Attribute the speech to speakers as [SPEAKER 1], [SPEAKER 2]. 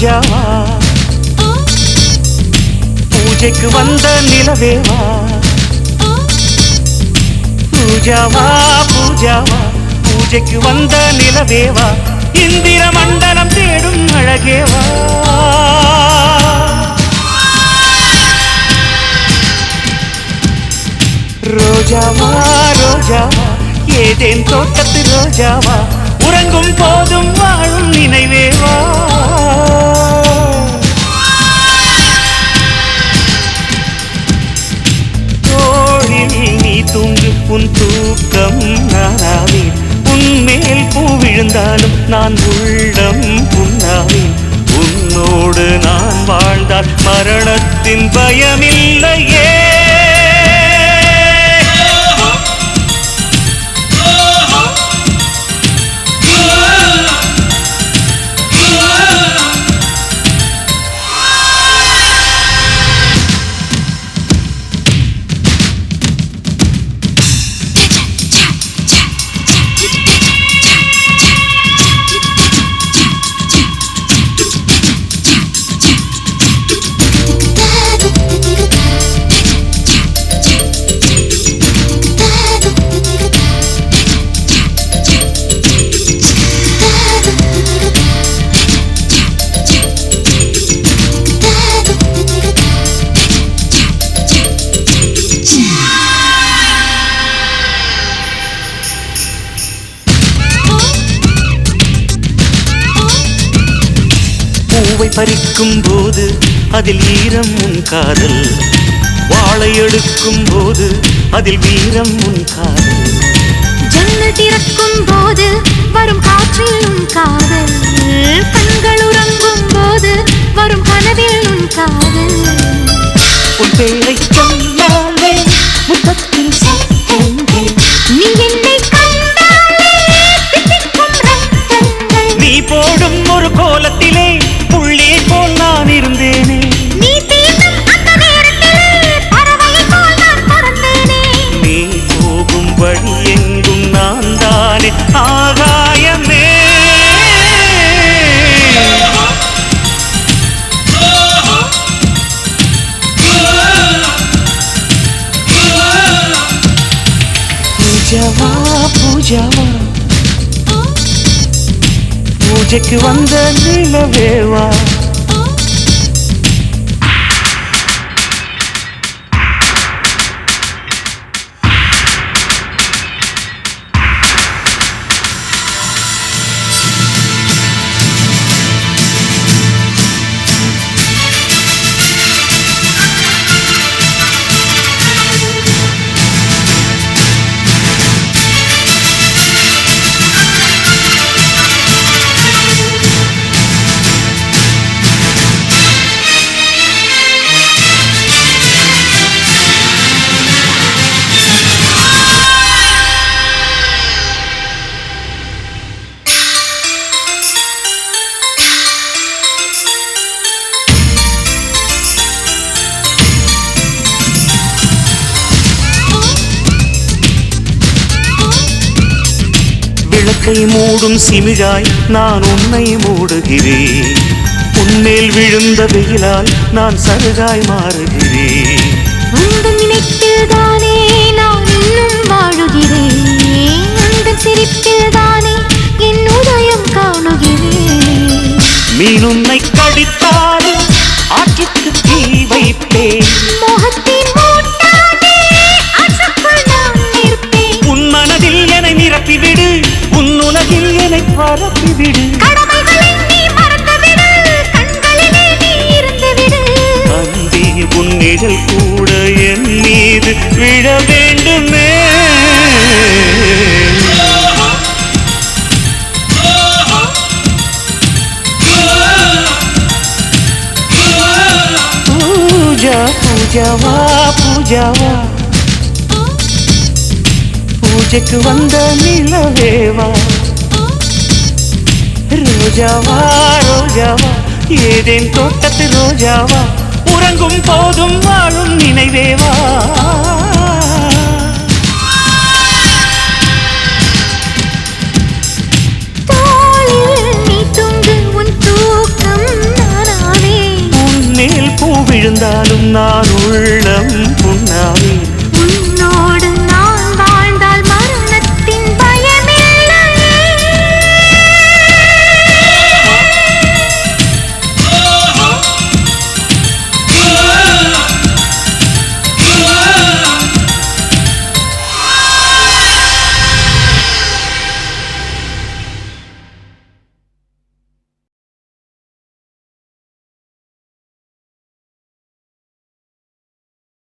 [SPEAKER 1] பூஜாவா பூஜைக்கு வந்த நிலவேவா பூஜாவா பூஜாவா பூஜைக்கு வந்த நிலவேவா இந்திர மண்டலம் தேடும் அழகேவா ரோஜாவா ரோஜாவா ஏதேன் தோட்டத்து ரோஜாவா உறங்கும் போதும் வாழும் நினைவேவா தோழில் நீ தூங்கு உன் தூக்கம் நானாவேன் உன்மேல் பூ விழுந்தாலும் நான் உள்ளம் புண்ணாவேன் உன்னோடு நான் வாழ்ந்தால் மரணத்தின் பயமில்லையே பூவை பறிக்கும் போது அதில் ஈரம் உன் காதல் வாழை எடுக்கும் போது அதில் வீரம் உன் காதல்
[SPEAKER 2] ஜன்னல் திறக்கும் போது வரும் காற்றில் உன் காதல் கண்கள் உறங்கும் போது வரும் கனவில் உன் காதல்
[SPEAKER 1] உன் பேரை சொன்னாலே முத்தத்தில் சத்தங்கள்
[SPEAKER 2] நீ என்னை கண்டாலே தித்திக்கும் ரத்தங்கள்
[SPEAKER 1] நீ போடும் ஒரு கோலத்திலே புள்ளியை போல் நான் இருந்தேனே
[SPEAKER 2] நீ தீண்டும் அந்த நேரத்திலே பறவையை போல் நான் பறந்தேனே
[SPEAKER 1] நீ போகும் வழி எங்கும் நான் தானே ஆகாயமே பூஜாவா பூஜாவா பூஜைக்கு வந்த நிலவேவா விளக்கை மூடும் சிமிழாய் நான் உன்னை மூடுகிறேன் உன்மேல் விழுந்த வெயிலால் நான் சருகாய் மாறுகிறேன்
[SPEAKER 2] உந்தன் நினைப்பில் தானே நான் இன்னும் வாழுகிறேன் உந்தன் சிரிப்பில் தானே என் உதயம் காணுகிறேன்
[SPEAKER 1] மீன் உன்னை கடித்தாலும் ஆற்றுக்கு தீ வைப்பேன்
[SPEAKER 2] மோகத்தின் மூட்டானே அசக்குள் நான் நிற்பேன்
[SPEAKER 1] உன் மனதில் என்னை நிரப்பிவிடு உன் உலகில் என்னை பரப்பிவிடு
[SPEAKER 2] கடமைகளை நீ மறந்துவிடு கண்களிலே நீ இருந்துவிடு
[SPEAKER 1] அன்பே உன் நிழல் கூட என் மீது விழ வேண்டுமே பூஜா பூஜாவா பூஜாவா பூஜைக்கு வந்த நிலவேவா ரோஜாவா ரோஜாவா ஏதேன் தோட்டத்து ரோஜாவா உறங்கும் போதும் வாழும் நினைவேவா
[SPEAKER 2] தோளில் நீ தூங்கு உன் தூக்கம்
[SPEAKER 1] விழுந்தாலும் நான் உள்ளம் புண்ணாவே